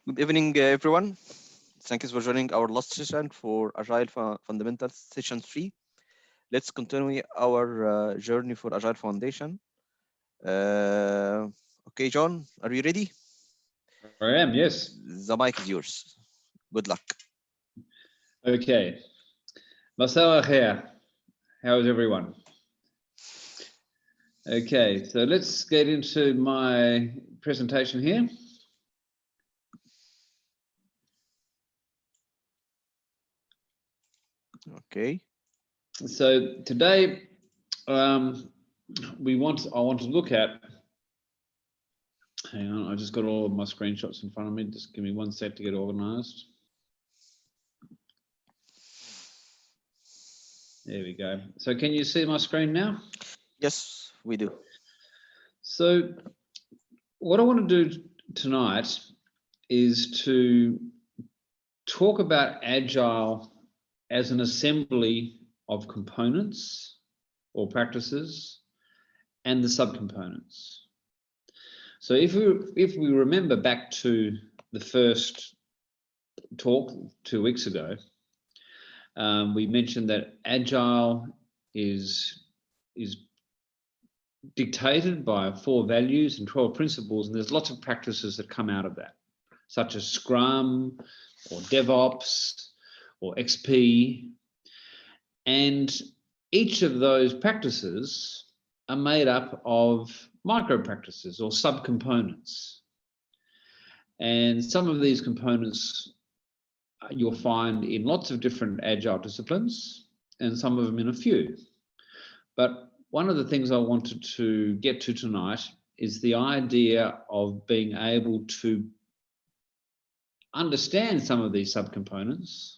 Good evening, everyone. Thank you for joining our last session for Agile Fundamentals, Session 3. Let's continue our journey for Agile Foundation. Okay, John, are you ready? I am, yes. The mic is yours. Good luck. Okay. Marcel here. How is everyone? Okay, so let's get into my presentation here. Okay. So today, I want to look at. Hang on, I just got all of my screenshots in front of me. Just give me one sec to get organized. There we go. So can you see my screen now? Yes, we do. So what I want to do tonight is to talk about Agile as an assembly of components or practices and the subcomponents. So if we remember back to the first talk 2 weeks ago, we mentioned that Agile is dictated by 4 values and 12 principles, and there's lots of practices that come out of that, such as SCRUM or DevOps or XP. And each of those practices are made up of micro practices or subcomponents. And some of these components you'll find in lots of different Agile disciplines, and some of them in a few. But one of the things I wanted to get to tonight is the idea of being able to understand some of these subcomponents.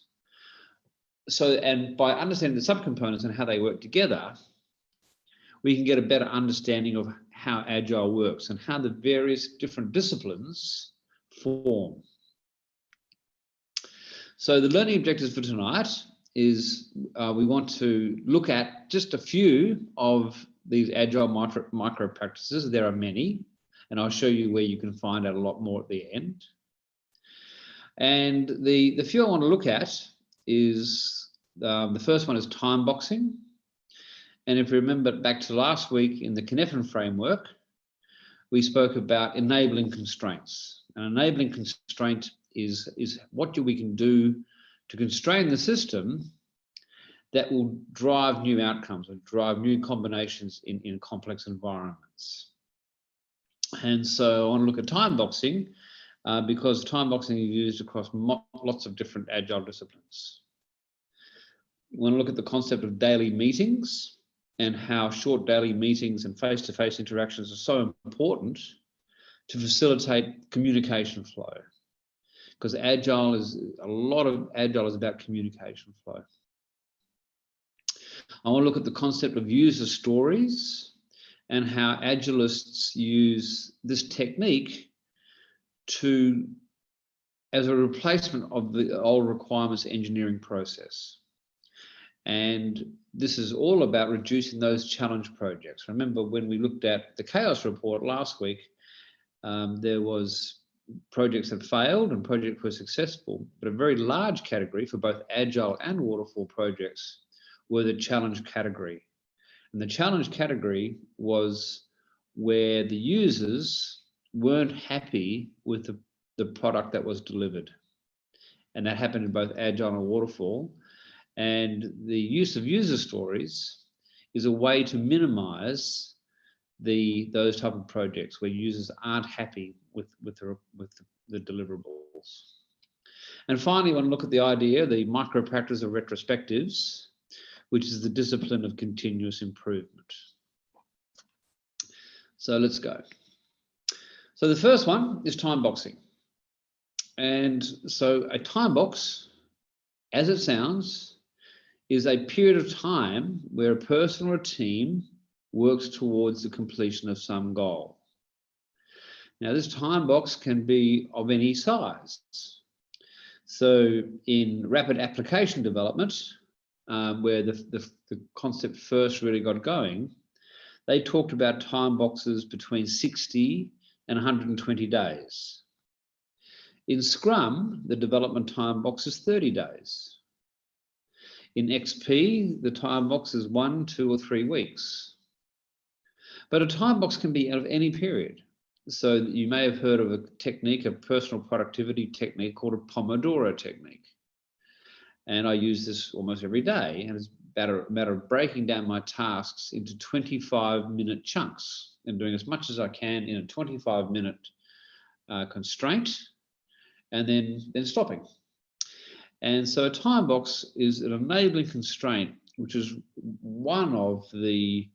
So, and by understanding the subcomponents and how they work together, we can get a better understanding of how Agile works and how the various different disciplines form. So the learning objectives for tonight is we want to look at just a few of these Agile micro practices. There are many, and I'll show you where you can find out a lot more at the end. And the few I want to look at is the first one is time boxing. And if you remember back to last week in the Cynefin framework, we spoke about enabling constraints. An enabling constraint is what we can do to constrain the system that will drive new outcomes and drive new combinations in complex environments. And so I want to look at time boxing because time boxing is used across lots of different Agile disciplines. We want to look at the concept of daily meetings and how short daily meetings and face-to-face interactions are so important to facilitate communication flow. Because Agile is about communication flow. I want to look at the concept of user stories and how Agilists use this technique as a replacement of the old requirements engineering process. And this is all about reducing those challenge projects. Remember when we looked at the chaos report last week, there was projects that failed and projects were successful, but a very large category for both Agile and Waterfall projects were the challenge category. And the challenge category was where the users weren't happy with the product that was delivered. And that happened in both Agile and Waterfall. And the use of user stories is a way to minimize those type of projects where users aren't happy with the deliverables. And finally, I want to look at the idea, the micro practice of retrospectives, which is the discipline of continuous improvement. So let's go. So the first one is time boxing. And so a time box, as it sounds, is a period of time where a person or a team works towards the completion of some goal. Now, this time box can be of any size. So in rapid application development, where the concept first really got going, they talked about time boxes between 60 and 120 days. In Scrum, the development time box is 30 days. In XP, the time box is 1, 2, or 3 weeks. But a time box can be out of any period. So you may have heard of a technique, a personal productivity technique called a Pomodoro technique. And I use this almost every day. And it's a matter of breaking down my tasks into 25-minute chunks and doing as much as I can in a 25-minute constraint, and then stopping. And so a time box is an enabling constraint, which is one of the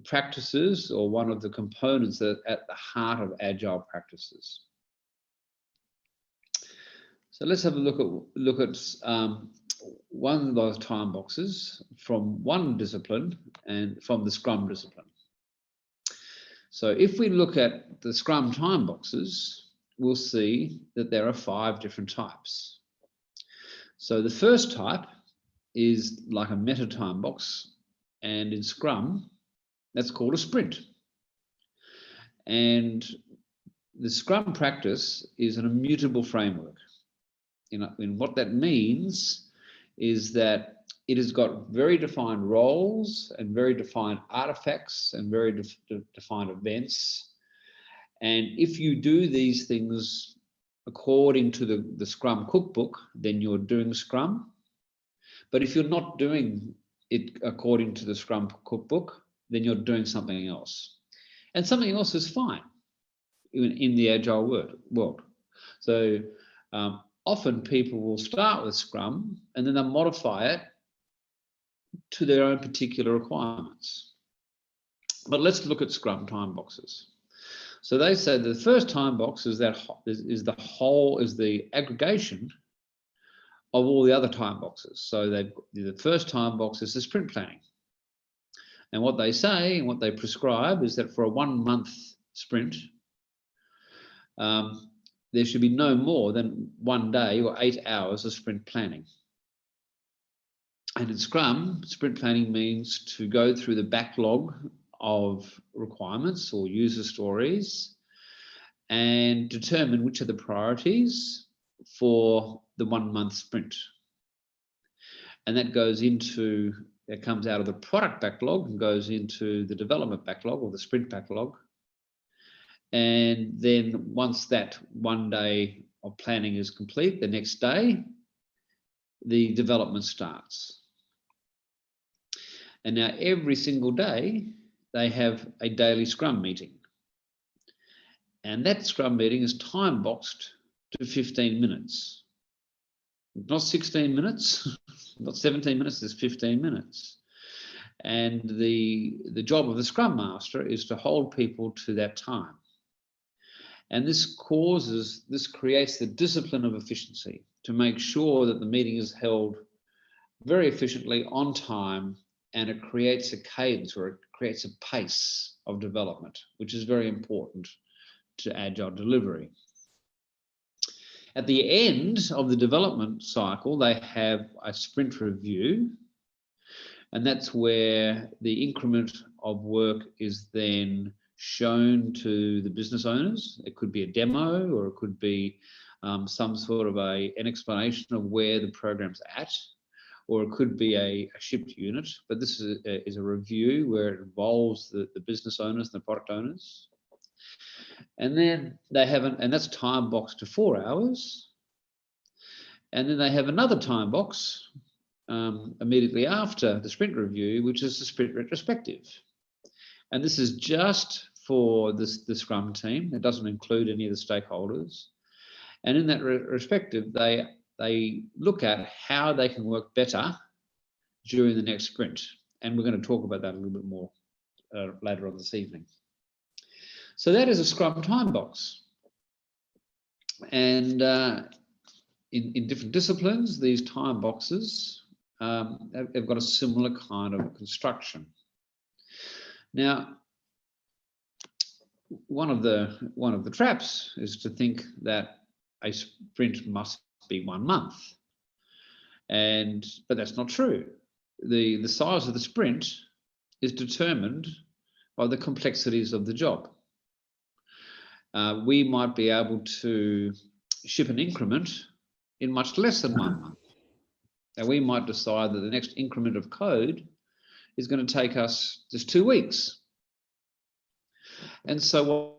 practices or one of the components that are at the heart of Agile practices. So let's have a look at one of those time boxes from one discipline and from the Scrum discipline. So if we look at the Scrum time boxes, we'll see that there are 5 different types. So the first type is like a meta time box, and in Scrum, that's called a sprint. And the Scrum practice is an immutable framework. And what that means is that it has got very defined roles and very defined artifacts and very defined events. And if you do these things according to the Scrum cookbook, then you're doing Scrum. But if you're not doing it according to the Scrum cookbook, then you're doing something else. And something else is fine in the Agile world. So often people will start with Scrum and then they'll modify it to their own particular requirements. But let's look at Scrum time boxes. So they say the first time box is the aggregation of all the other time boxes. So the first time box is the sprint planning. And what they say and what they prescribe is that for a 1-month sprint, there should be no more than 1 day or 8 hours of sprint planning. And in Scrum, sprint planning means to go through the backlog of requirements or user stories and determine which are the priorities for the 1-month sprint. And that comes out of the product backlog and goes into the development backlog or the sprint backlog. And then once that 1 day of planning is complete, the next day, the development starts. And now every single day, they have a daily Scrum meeting. And that Scrum meeting is time boxed to 15 minutes. Not 16 minutes, not 17 minutes, it's 15 minutes. And the job of the Scrum Master is to hold people to that time. And this creates the discipline of efficiency to make sure that the meeting is held very efficiently on time, and it creates a cadence or it creates a pace of development, which is very important to Agile delivery. At the end of the development cycle, they have a sprint review, and that's where the increment of work is then shown to the business owners. It could be a demo, or it could be some sort of an explanation of where the program's at, or it could be a shipped unit. But this is a review where it involves the business owners and the product owners. And then they have and that's time boxed to 4 hours. And then they have another time box immediately after the sprint review, which is the sprint retrospective. And this is just for the Scrum team. It doesn't include any of the stakeholders. And in that retrospective, they look at how they can work better during the next sprint. And we're going to talk about that a little bit more later on this evening. So that is a Scrum time box. And in different disciplines, these time boxes have got a similar kind of construction. Now, one of the traps is to think that a sprint must be 1 month, but that's not true. The size of the sprint is determined by the complexities of the job. We might be able to ship an increment in much less than 1 month. Now we might decide that the next increment of code is going to take us just 2 weeks. And so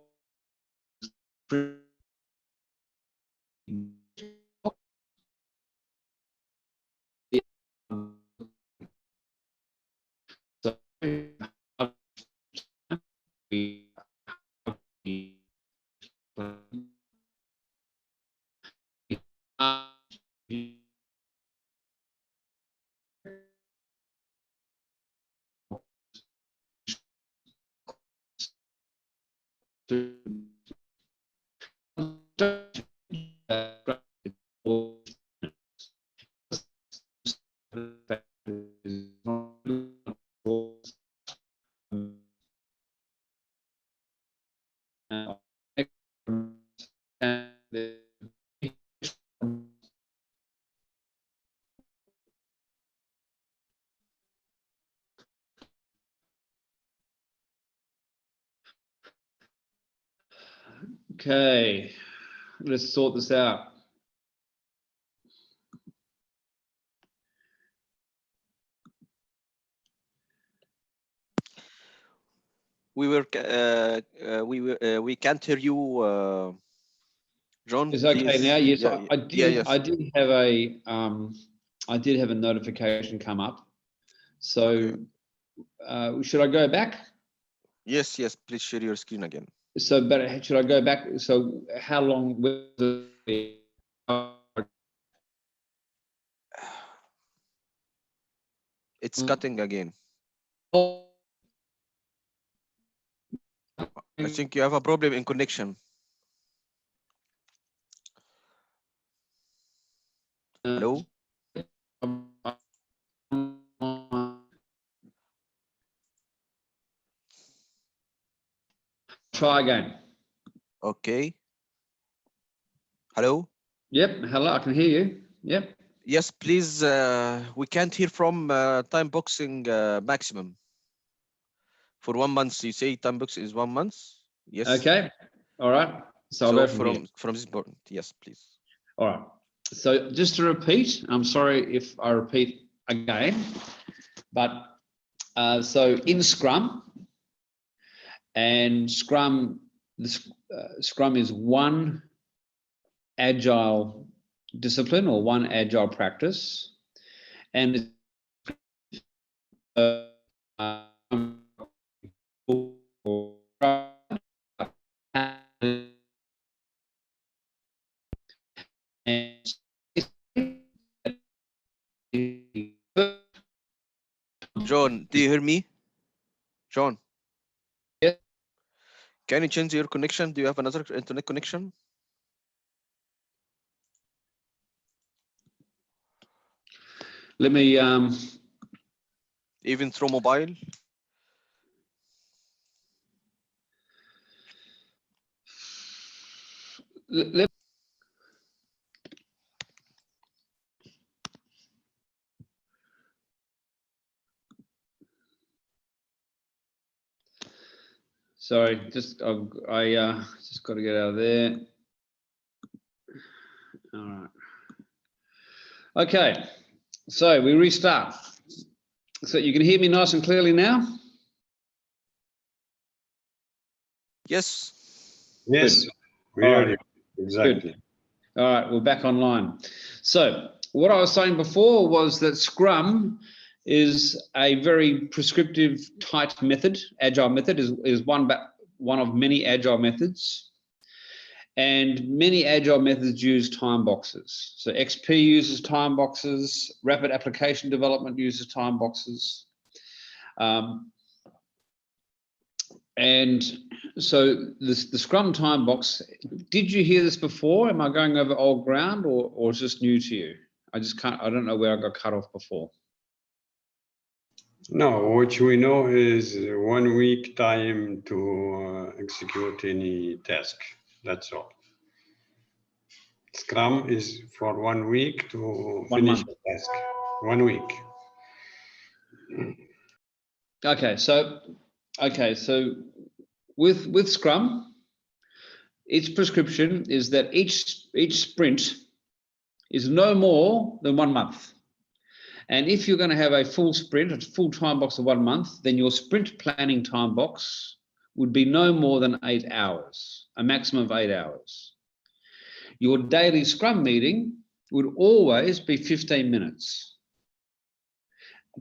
okay, let's sort this out. We can't hear you, John. It's okay Please. now. Yes, Yeah, I did. yeah, yes. I did have a notification come up. So, should I go back? Yes, yes. Please share your screen again. So, but should I go back? So, how long will it? It's cutting again. I think you have a problem in connection. Hello? Try again. Okay. Hello? Yep. Hello, I can hear you. Yep. Yes, please. We can't hear from TIMEBOXing maximum. For 1 month, you say TIMEBOX is 1 month? Yes. Okay. All right. So I'll go from this point, yes, please. All right. So just to repeat, I'm sorry if I repeat again, but so in Scrum, and Scrum, Scrum is one agile discipline or one agile practice, and John, do you hear me? John? Yeah. Can you change your connection? Do you have another internet connection? Let me even through mobile? Sorry, just I just got to get out of there. All right. Okay, so we restart. So you can hear me nice and clearly now? Yes. Yes, Good. we hear you. Exactly. Good. All right, we're back online. So what I was saying before was that Scrum is a very prescriptive, tight method. Agile method is one of many agile methods. And many agile methods use time boxes. So XP uses time boxes, rapid application development uses time boxes. And so the Scrum time box, did you hear this before? Am I going over old ground or is this new to you? I don't know where I got cut off before. No, what we know is 1 week time to execute any task. That's all. Scrum is for 1 week to finish the task. 1 week. Okay, so with Scrum, its prescription is that each sprint is no more than 1 month. And if you're going to have a full sprint, a full time box of 1 month, then your sprint planning time box would be no more than 8 hours, a maximum of 8 hours. Your daily Scrum meeting would always be 15 minutes,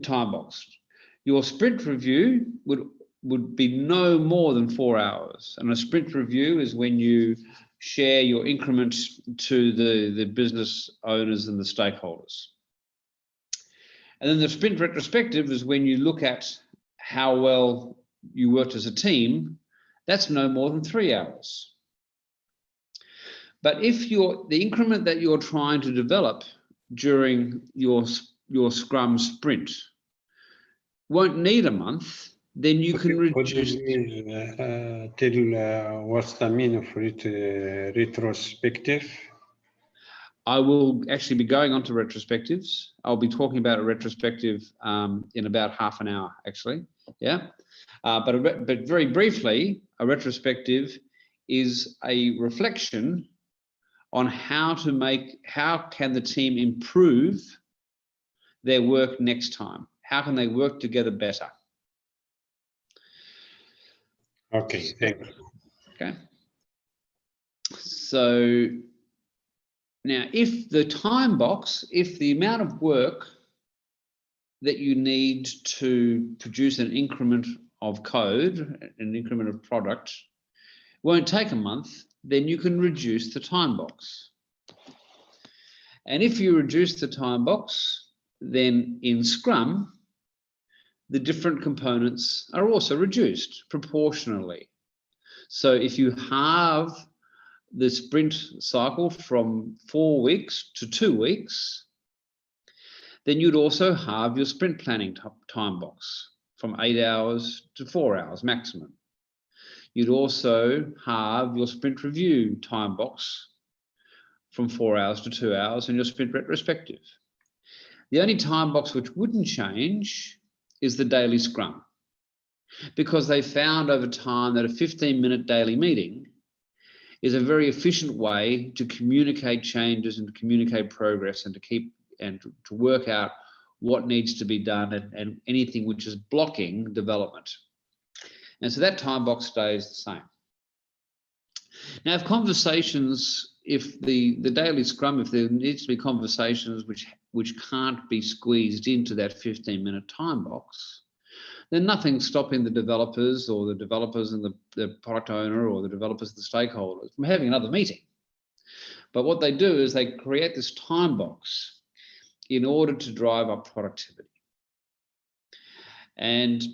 time boxed. Your sprint review would be no more than 4 hours. And a sprint review is when you share your increments to the business owners and the stakeholders. And then the sprint retrospective is when you look at how well you worked as a team. That's no more than 3 hours. But if the increment that you're trying to develop during your Scrum sprint won't need a month, then you can reduce. Tell what's the meaning of retrospective? I will actually be going on to retrospectives. I'll be talking about a retrospective in about half an hour, actually. Yeah, but very briefly, a retrospective is a reflection on how can the team improve their work next time? How can they work together better? Okay, thank you. Okay. So now, if the amount of work that you need to produce an increment of code, an increment of product, won't take a month, then you can reduce the time box. And if you reduce the time box, then in Scrum, the different components are also reduced proportionally. So if you halve the sprint cycle from 4 weeks to 2 weeks, then you'd also halve your sprint planning time box from 8 hours to 4 hours maximum. You'd also halve your sprint review time box from 4 hours to 2 hours and your sprint retrospective. The only time box which wouldn't change is the daily Scrum, because they found over time that a 15-minute daily meeting is a very efficient way to communicate changes and to communicate progress and to work out what needs to be done and anything which is blocking development. And so that time box stays the same. Now, if the daily Scrum, if there needs to be conversations which can't be squeezed into that 15-minute time box, then nothing's stopping the developers or the developers and the product owner or the developers and the stakeholders from having another meeting. But what they do is they create this time box in order to drive up productivity. And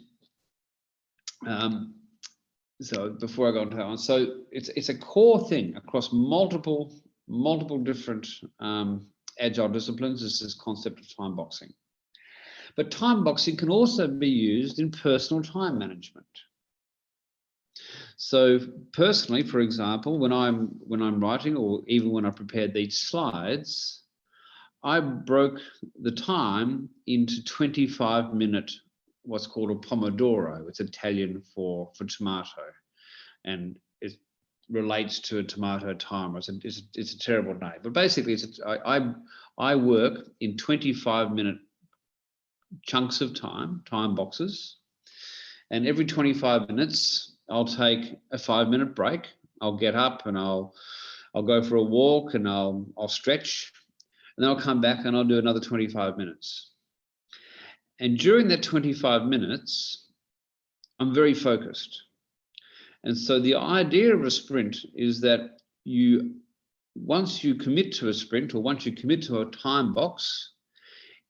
so before I go on to that one, so it's a core thing across multiple different agile disciplines, is this concept of time boxing. But time boxing can also be used in personal time management. So personally, for example, when I'm writing, or even when I prepared these slides, I broke the time into 25-minute, what's called a pomodoro. It's Italian for tomato, and it relates to a tomato timer. It's a terrible name, but basically, I work in 25-minute chunks of time boxes, and every 25 minutes I'll take a 5-minute break. I'll get up and I'll go for a walk and I'll stretch, and then I'll come back and I'll do another 25 minutes. And during that 25 minutes, I'm very focused. And so the idea of a sprint is that once you commit to a sprint, or once you commit to a time box,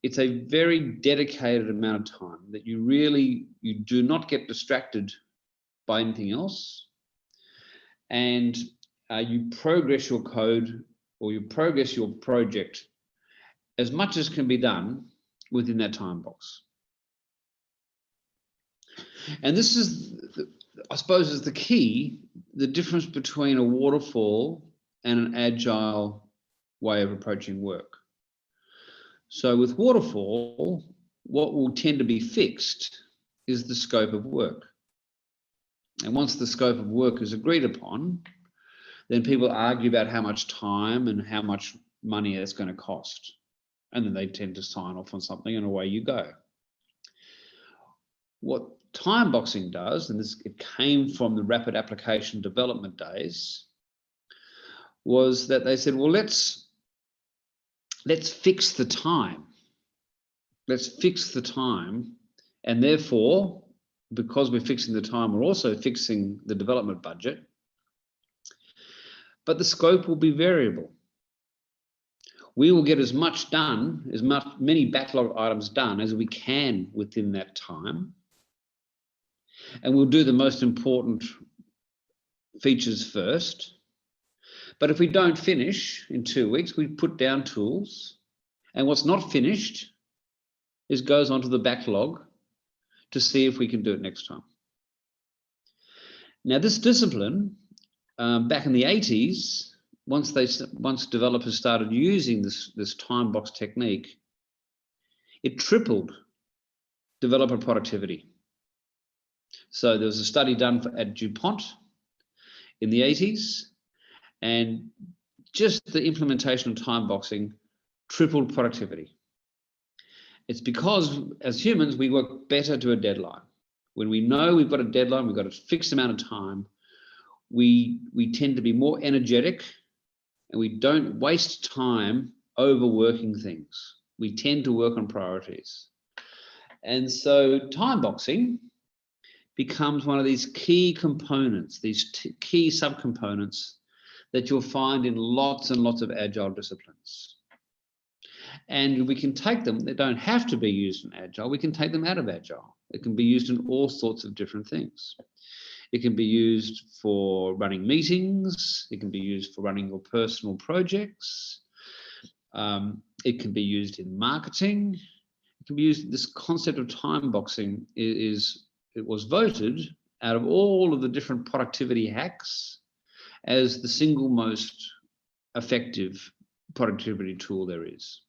it's a very dedicated amount of time that you do not get distracted by anything else. And you progress your code, or you progress your project as much as can be done within that time box. And this is, I suppose, is the key, the difference between a waterfall and an agile way of approaching work. So with waterfall, what will tend to be fixed is the scope of work. And once the scope of work is agreed upon, then people argue about how much time and how much money it's going to cost. And then they tend to sign off on something and away you go. What time boxing does, and it came from the rapid application development days, was that they said, well, let's fix the time. Let's fix the time. And therefore, because we're fixing the time, we're also fixing the development budget. But the scope will be variable. We will get as much done, many backlog items done as we can within that time. And we'll do the most important features first. But if we don't finish in 2 weeks, we put down tools. And what's not finished goes onto the backlog to see if we can do it next time. Now, this discipline, back in the 80s, once developers started using this time box technique, it tripled developer productivity. So there was a study done at DuPont in the 80s, and just the implementation of time boxing tripled productivity. It's because as humans, we work better to a deadline. When we know we've got a deadline, we've got a fixed amount of time, we tend to be more energetic, and we don't waste time overworking things. We tend to work on priorities. And so time boxing becomes one of these key components, these key subcomponents that you'll find in lots and lots of Agile disciplines. And we can take them, they don't have to be used in Agile, we can take them out of Agile. It can be used in all sorts of different things. It can be used for running meetings, it can be used for running your personal projects, it can be used in marketing, it can be used, this concept of time boxing it was voted out of all of the different productivity hacks as the single most effective productivity tool there is.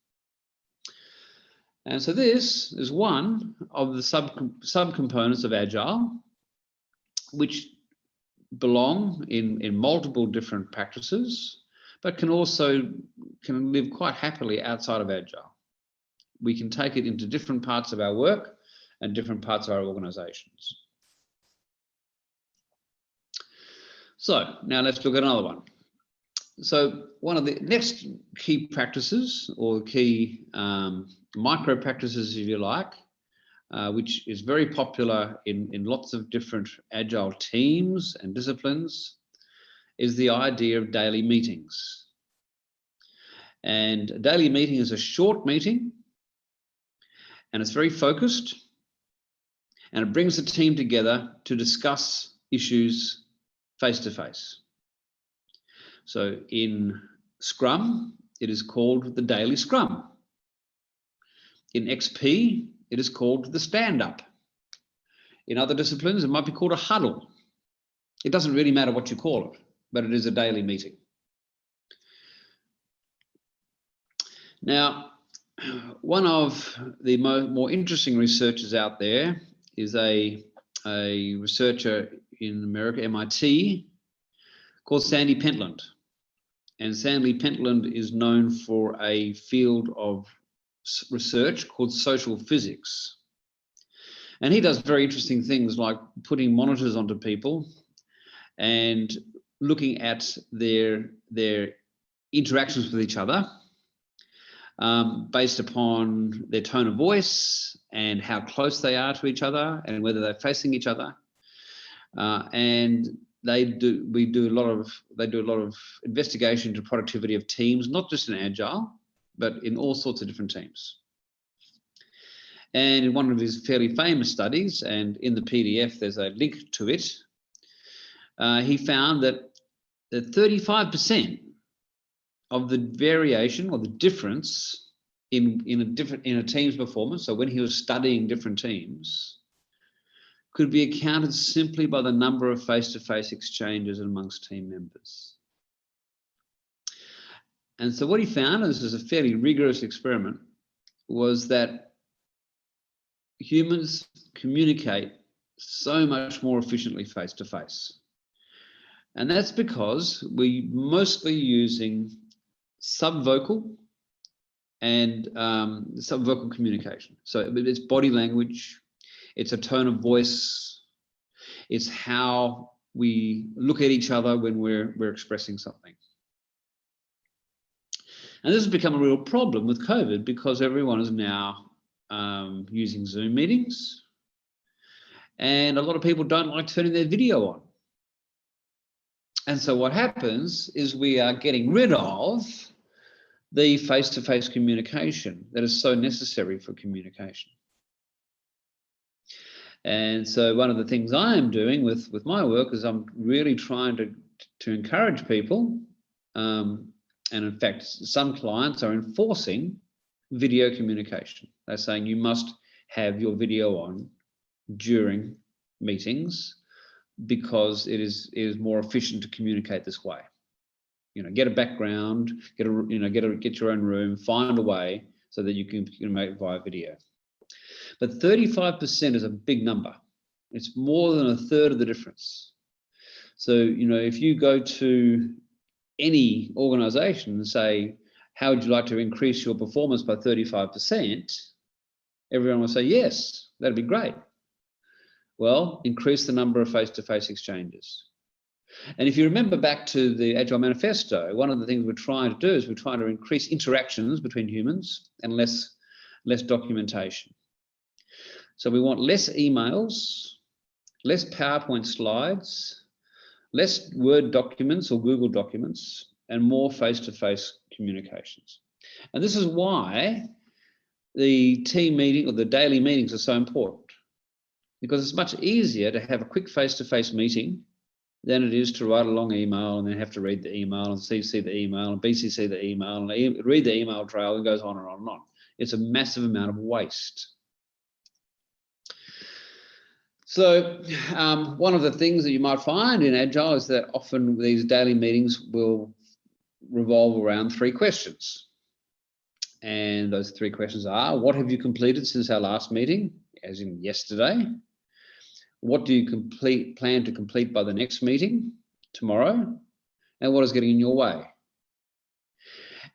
And so this is one of the subcomponents of Agile, which belong in multiple different practices, but can live quite happily outside of Agile. We can take it into different parts of our work and different parts of our organizations. So now let's look at another one. So one of the next key practices, or key micro practices, if you like, which is very popular in lots of different Agile teams and disciplines, is the idea of daily meetings. And a daily meeting is a short meeting, and it's very focused, and it brings the team together to discuss issues face to face. So in Scrum, it is called the daily Scrum. In XP, it is called the stand-up. In other disciplines, it might be called a huddle. It doesn't really matter what you call it, but it is a daily meeting. Now, one of the more interesting researchers out there is a researcher in America, MIT, called Sandy Pentland. And Sandy Pentland is known for a field of research called social physics. And he does very interesting things like putting monitors onto people and looking at their interactions with each other based upon their tone of voice and how close they are to each other and whether they're facing each other. And they do a lot of investigation into productivity of teams, not just in Agile, but in all sorts of different teams. And in one of his fairly famous studies, and in the PDF there's a link to it, he found that 35% of the variation or the difference in a team's performance, so when he was studying different teams, could be accounted simply by the number of face-to-face exchanges amongst team members. And so what he found, and this is a fairly rigorous experiment, was that humans communicate so much more efficiently face-to-face. And that's because we're mostly using subvocal and subvocal communication. So it's body language, it's a tone of voice, it's how we look at each other when we're expressing something. And this has become a real problem with COVID because everyone is now using Zoom meetings, and a lot of people don't like turning their video on. And so what happens is we are getting rid of the face-to-face communication that is so necessary for communication. And so one of the things I am doing with my work is I'm really trying to encourage people, and in fact, some clients are enforcing video communication. They're saying you must have your video on during meetings because it is more efficient to communicate this way. You know, get a background, get your own room, find a way so that you can make it via video. But 35% is a big number. It's more than a third of the difference. So, you know, if you go to any organization and say, how would you like to increase your performance by 35%? Everyone will say, yes, that'd be great. Well, increase the number of face-to-face exchanges. And if you remember back to the Agile Manifesto, one of the things we're trying to do is we're trying to increase interactions between humans and less documentation. So we want less emails, less PowerPoint slides, less Word documents or Google documents, and more face-to-face communications. And this is why the team meeting or the daily meetings are so important, because it's much easier to have a quick face-to-face meeting than it is to write a long email and then have to read the email and CC the email and BCC the email and read the email trail, and goes on and on and on. It's a massive amount of waste. So one of the things that you might find in Agile is that often these daily meetings will revolve around 3 questions. And those 3 questions are, what have you completed since our last meeting, as in yesterday? What do you plan to complete by the next meeting, tomorrow? And what is getting in your way?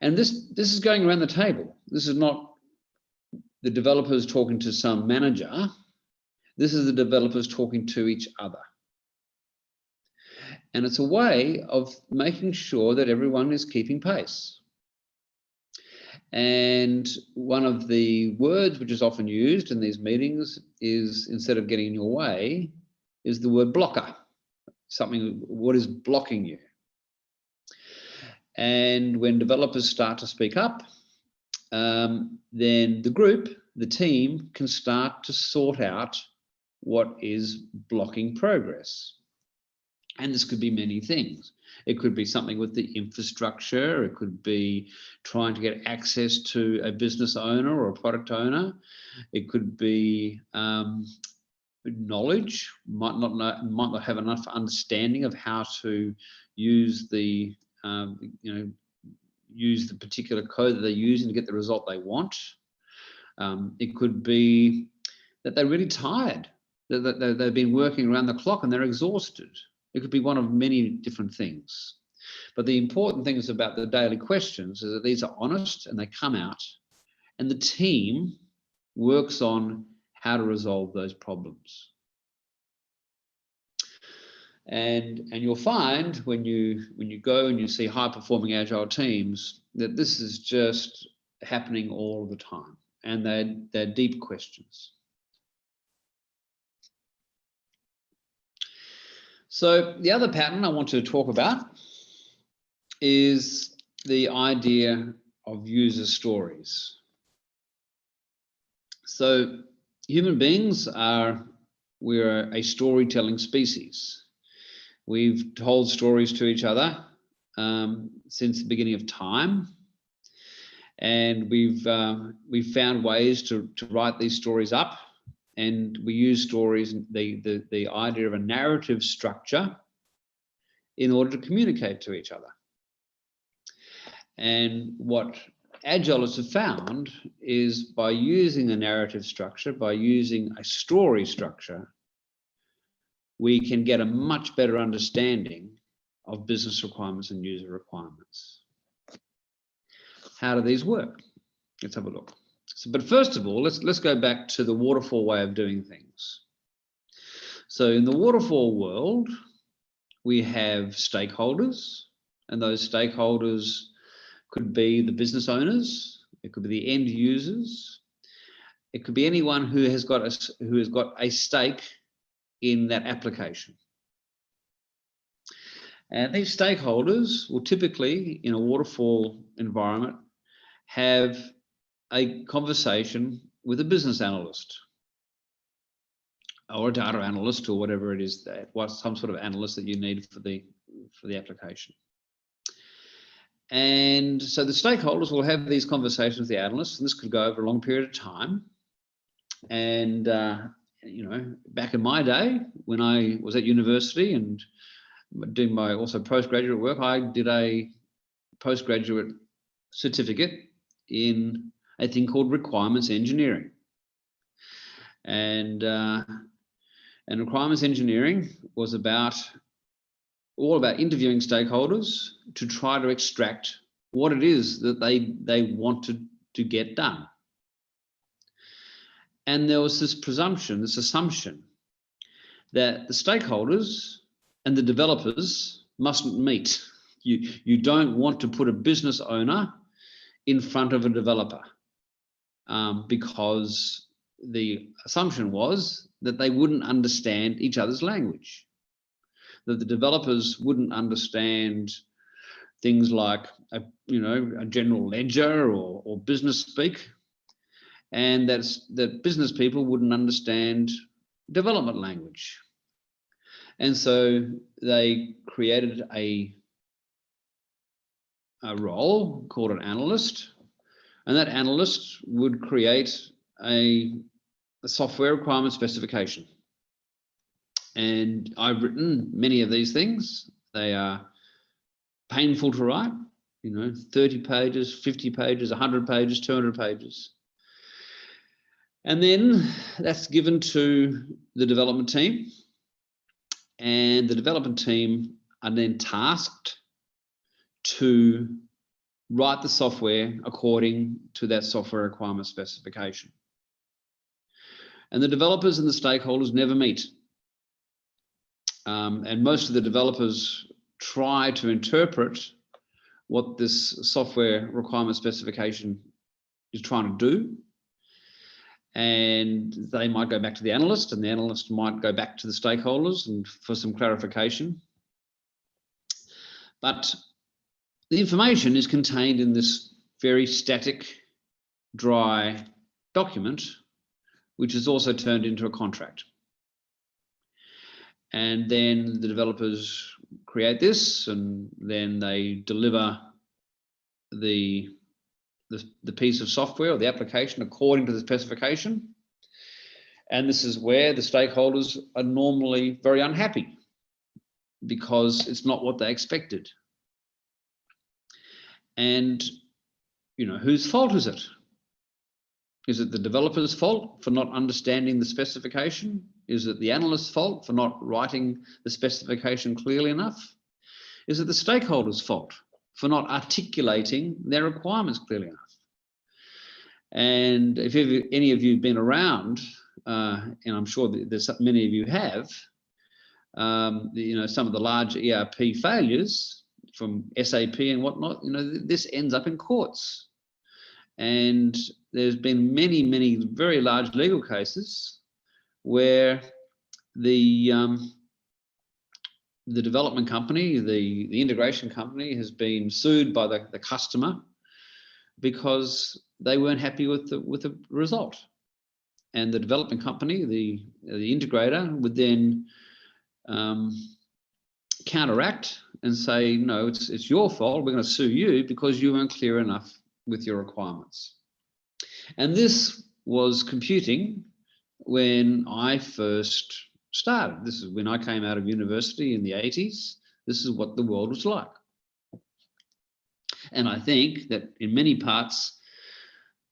And this is going around the table. This is not the developers talking to some manager. This is the developers talking to each other. And it's a way of making sure that everyone is keeping pace. And one of the words which is often used in these meetings is, instead of getting in your way, is the word blocker. Something, what is blocking you? And when developers start to speak up, then the group, the team, can start to sort out what is blocking progress. And this could be many things. It could be something with the infrastructure. It could be trying to get access to a business owner or a product owner. It could be knowledge, might not have enough understanding of how to use the use the particular code that they're using to get the result they want. It could be that they're really tired, that they've been working around the clock and they're exhausted. It could be one of many different things. But the important thing is about the daily questions is that these are honest and they come out, and the team works on how to resolve those problems. And you'll find when you go and you see high-performing Agile teams that this is just happening all the time, and they're deep questions. So the other pattern I want to talk about is the idea of user stories. So human beings we're a storytelling species. We've told stories to each other since the beginning of time, and we've found ways to write these stories up. And we use stories, the idea of a narrative structure, in order to communicate to each other. And what Agilists have found is by using a narrative structure, by using a story structure, we can get a much better understanding of business requirements and user requirements. How do these work? Let's have a look. So, but first of all, let's go back to the waterfall way of doing things. So in the waterfall world, we have stakeholders, and those stakeholders could be the business owners, it could be the end users, it could be anyone who has got a stake in that application. And these stakeholders will typically, in a waterfall environment, have a conversation with a business analyst or a data analyst or whatever it is, some sort of analyst that you need for the application. And so the stakeholders will have these conversations with the analysts, and this could go over a long period of time. And you know, back in my day, when I was at university and doing my also postgraduate work, I did a postgraduate certificate in a thing called requirements engineering. And requirements engineering was all about interviewing stakeholders to try to extract what it is that they wanted to get done. And there was this presumption, this assumption that the stakeholders and the developers mustn't meet. You don't want to put a business owner in front of a developer because the assumption was that they wouldn't understand each other's language, that the developers wouldn't understand things like a general ledger or business speak, and that business people wouldn't understand development language. And so they created a role called an analyst, and that analyst would create a software requirement specification. And I've written many of these things. They are painful to write, 30 pages, 50 pages, 100 pages, 200 pages. And then that's given to the development team, and the development team are then tasked to write the software according to that software requirement specification. And the developers and the stakeholders never meet. And most of the developers try to interpret what this software requirement specification is trying to do. And they might go back to the analyst, and the analyst might go back to the stakeholders and for some clarification. But the information is contained in this very static, dry document, which is also turned into a contract. And then the developers create this, and then they deliver the piece of software or the application according to the specification. And this is where the stakeholders are normally very unhappy because it's not what they expected. And, whose fault is it? Is it the developer's fault for not understanding the specification? Is it the analyst's fault for not writing the specification clearly enough? Is it the stakeholder's fault for not articulating their requirements clearly enough? And if any of you have been around, and I'm sure that there's many of you have, some of the large ERP failures from SAP and whatnot, this ends up in courts. And there's been many, many very large legal cases where the development company, the integration company, has been sued by the customer because they weren't happy with the result. And the development company, the integrator, would then counteract and say, no, it's your fault. We're going to sue you because you weren't clear enough with your requirements. And this was computing when I first started. This is when I came out of university in the 80s. This is what the world was like. And I think that in many parts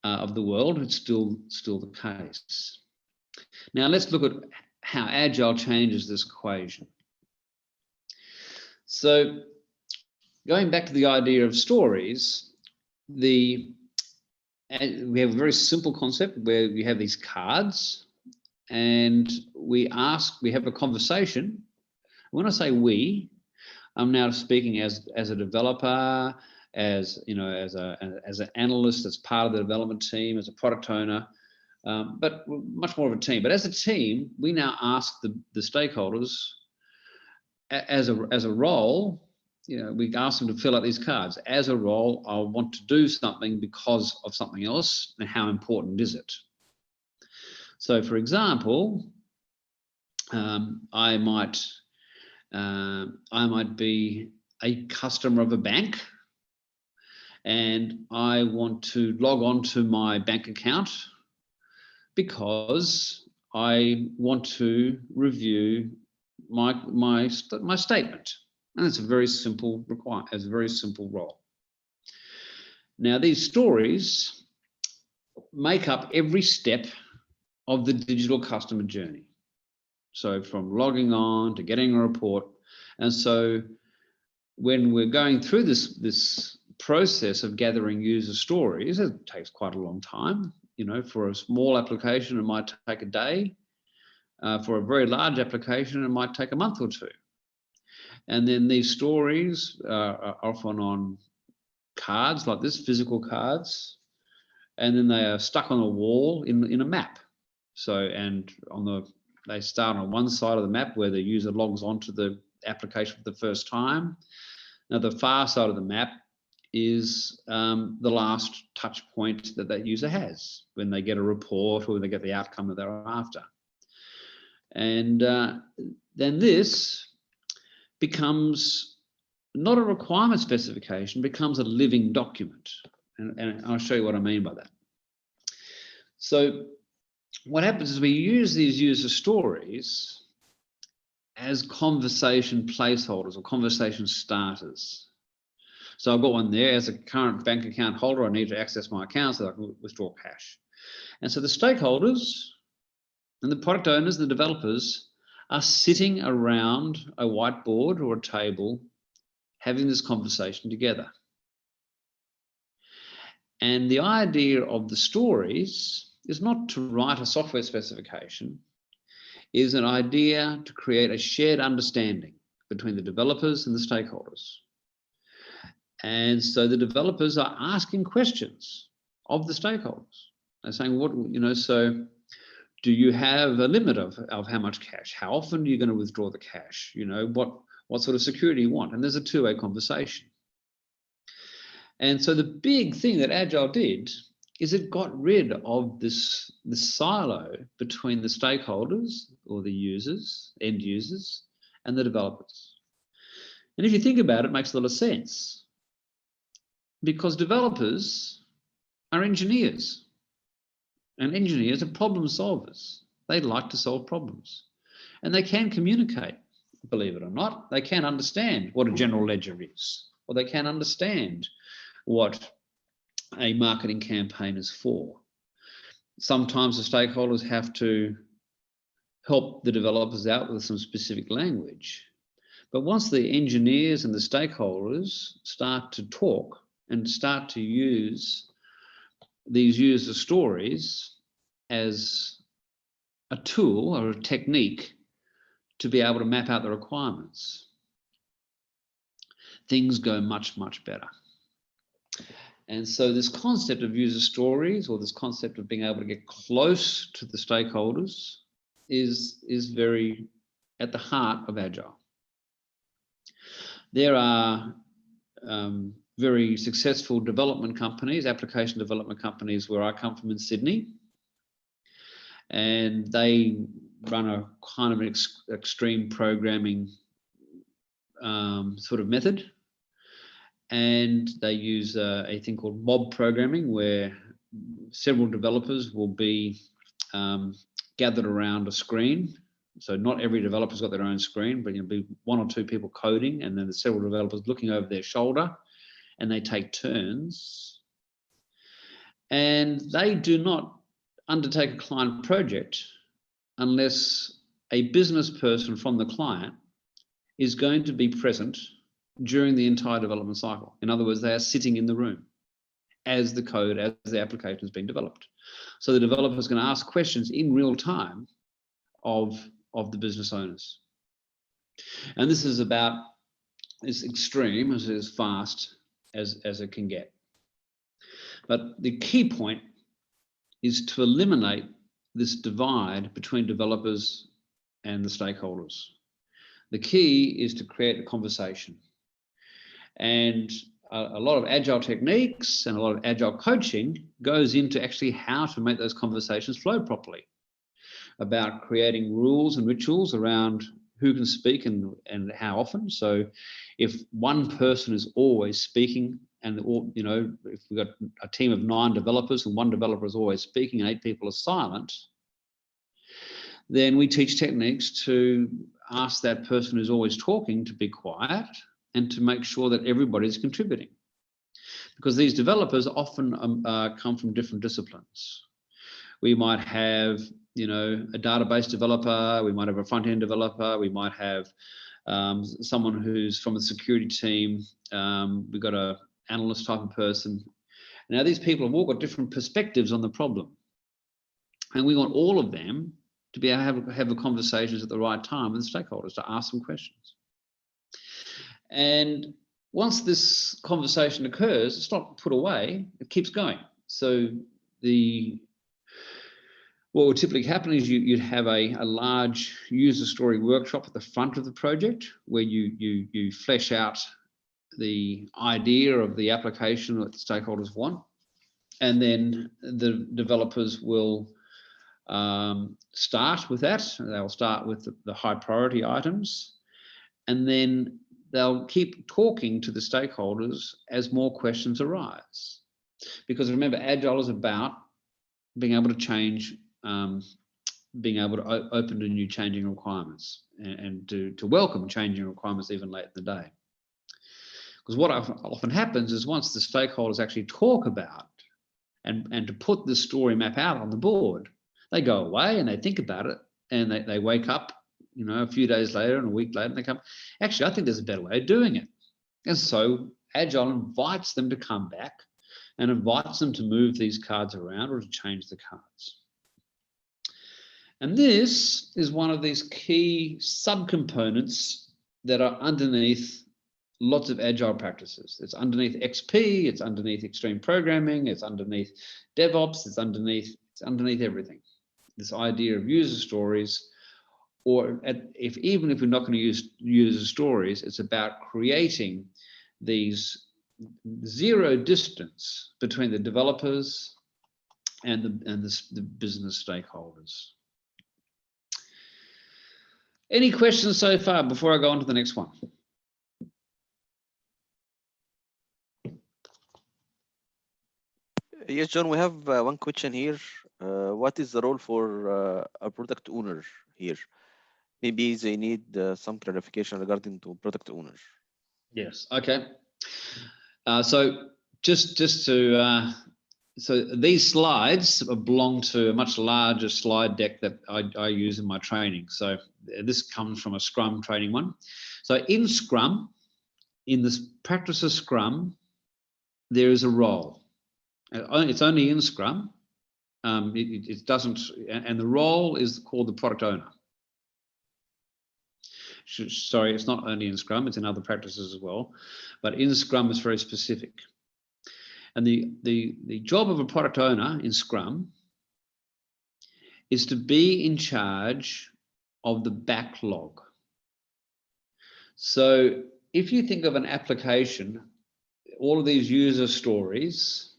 of the world, it's still the case. Now let's look at how Agile changes this equation. So going back to the idea of stories, we have a very simple concept where we have these cards and we have a conversation. When I say we, I'm now speaking as a developer, as an analyst, as part of the development team, as a product owner, but much more of a team. But as a team, we now ask the stakeholders as a role. We ask them to fill out these cards. As a role, I want to do something because of something else, and how important is it? So, for example, I might be a customer of a bank, and I want to log on to my bank account because I want to review my statement. And it's a very simple requirement, as a very simple role. Now, these stories make up every step of the digital customer journey. So from logging on to getting a report. And so when we're going through this process of gathering user stories, it takes quite a long time. For a small application, it might take a day. For a very large application, it might take a month or two. And then these stories are often on cards like this, physical cards, and then they are stuck on a wall in a map. So, and they start on one side of the map where the user logs onto the application for the first time. Now, the far side of the map is the last touch point that user has when they get a report or when they get the outcome that they're after. And then this becomes not a requirement specification, becomes a living document. And I'll show you what I mean by that. So what happens is we use these user stories as conversation placeholders or conversation starters. So I've got one there. As a current bank account holder, I need to access my account so that I can withdraw cash. And so the stakeholders and the product owners, the developers, are sitting around a whiteboard or a table having this conversation together. And the idea of the stories is not to write a software specification, is an idea to create a shared understanding between the developers and the stakeholders. And so the developers are asking questions of the stakeholders. They're saying, so do you have a limit of how much cash? How often are you going to withdraw the cash? What sort of security you want? And there's a two-way conversation. And so the big thing that Agile did is it got rid of this silo between the stakeholders or the users, end users, and the developers. And if you think about it, it makes a lot of sense because developers are engineers. And engineers are problem solvers. They like to solve problems. And they can communicate, believe it or not. They can understand what a general ledger is, or they can understand what a marketing campaign is for. Sometimes the stakeholders have to help the developers out with some specific language. But once the engineers and the stakeholders start to talk and start to use these user stories as a tool or a technique to be able to map out the requirements, things go much, much better. And so this concept of user stories, or this concept of being able to get close to the stakeholders, is very at the heart of Agile. There are very successful development companies, application development companies where I come from in Sydney. And they run a kind of an extreme programming sort of method. And they use a thing called mob programming, where several developers will be gathered around a screen. So not every developer's got their own screen, but you'll be one or two people coding, and then there's several developers looking over their shoulder, and they take turns. And they do not undertake a client project unless a business person from the client is going to be present during the entire development cycle. In other words, they are sitting in the room as the code, as the application is being developed. So the developer is going to ask questions in real time of the business owners. And this is about as extreme, as fast as it can get. But the key point is to eliminate this divide between developers and the stakeholders. The key is to create a conversation. And a lot of agile techniques and a lot of agile coaching goes into actually how to make those conversations flow properly, about creating rules and rituals around who can speak and how often. So if one person is always speaking, and you know, if we've got a team of 9 developers and one developer is always speaking and 8 people are silent, then we teach techniques to ask that person who's always talking to be quiet and to make sure that everybody's contributing. Because these developers often come from different disciplines. We might have, you know, a database developer, we might have a front-end developer, we might have someone who's from a security team, we've got an analyst type of person. Now, these people have all got different perspectives on the problem. And we want all of them to be able to have the conversations at the right time with the stakeholders, to ask them questions. And once this conversation occurs, it's not put away, it keeps going. So what would typically happen is you'd have a large user story workshop at the front of the project where you flesh out the idea of the application that the stakeholders want. And then the developers will start with that. They'll start with the high priority items, and then they'll keep talking to the stakeholders as more questions arise. Because remember, Agile is about being able to change, being able to open to new changing requirements and to welcome changing requirements even late in the day. Because what often happens is once the stakeholders actually talk about and to put the story map out on the board, they go away and they think about it and they wake up, you know, a few days later and a week later, and they come, actually, I think there's a better way of doing it. And so Agile invites them to come back and invites them to move these cards around or to change the cards. And this is one of these key subcomponents that are underneath lots of Agile practices. It's underneath XP, it's underneath extreme programming, it's underneath DevOps, it's underneath everything. This idea of user stories, or even if we're not going to use user stories, it's about creating these zero distance between the developers and the business stakeholders. Any questions so far before I go on to the next one? Yes, John, we have one question here. What is the role for a product owner here? Maybe they need some clarification regarding to product owner. Yes. Okay. So just to so these slides belong to a much larger slide deck that I use in my training. So this comes from a Scrum training one. So in Scrum, in this practice of Scrum, there is a role. It's only in Scrum. It doesn't, and the role is called the product owner. Sorry, it's not only in Scrum, it's in other practices as well, but in Scrum it's very specific. And the job of a product owner in Scrum is to be in charge of the backlog. So if you think of an application, all of these user stories,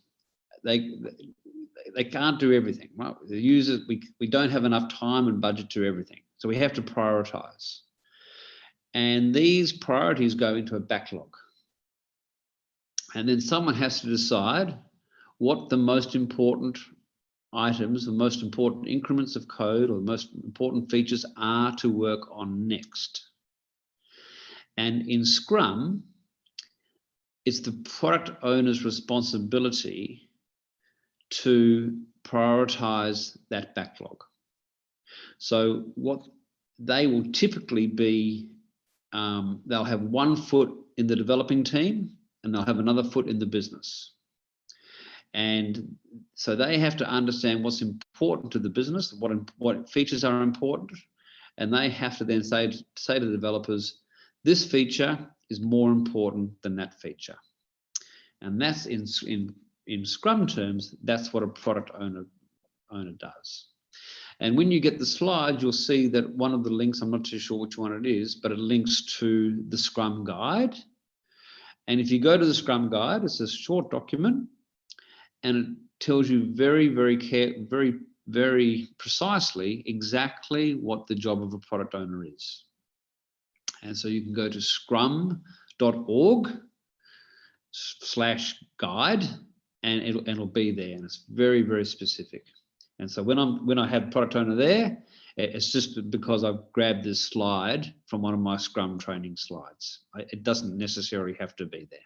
they can't do everything, right? The users, we don't have enough time and budget to do everything. So we have to prioritize. And these priorities go into a backlog. And then someone has to decide what the most important items, the most important increments of code or the most important features are to work on next. And in Scrum, it's the product owner's responsibility to prioritize that backlog. So what they will typically be, they'll have one foot in the developing team, and they'll have another foot in the business. And so they have to understand what's important to the business, what features are important, and they have to then say to the developers, this feature is more important than that feature. And that's in Scrum terms, that's what a product owner does. And when you get the slides, you'll see that one of the links, I'm not too sure which one it is, but it links to the Scrum Guide. And if you go to the Scrum Guide, it's a short document, and it tells you very, very precisely exactly what the job of a product owner is. And so you can go to scrum.org/guide, and it'll be there, and it's very, very specific. And so when I have product owner there, it's just because I've grabbed this slide from one of my Scrum training slides. It doesn't necessarily have to be there.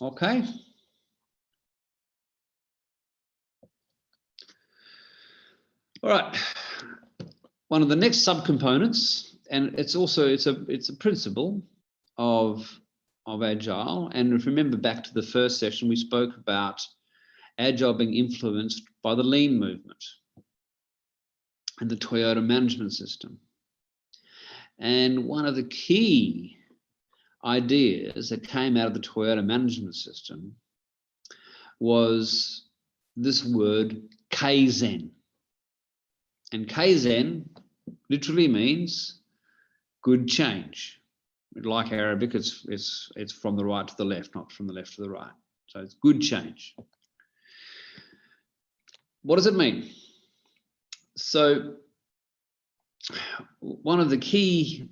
Okay. All right. One of the next subcomponents, and it's a principle of Agile. And if you remember back to the first session, we spoke about Agile being influenced by the Lean movement and the Toyota management system. And one of the key ideas that came out of the Toyota management system was this word Kaizen. And Kaizen literally means good change. Like Arabic, it's from the right to the left, not from the left to the right. So it's good change. What does it mean? So one of the key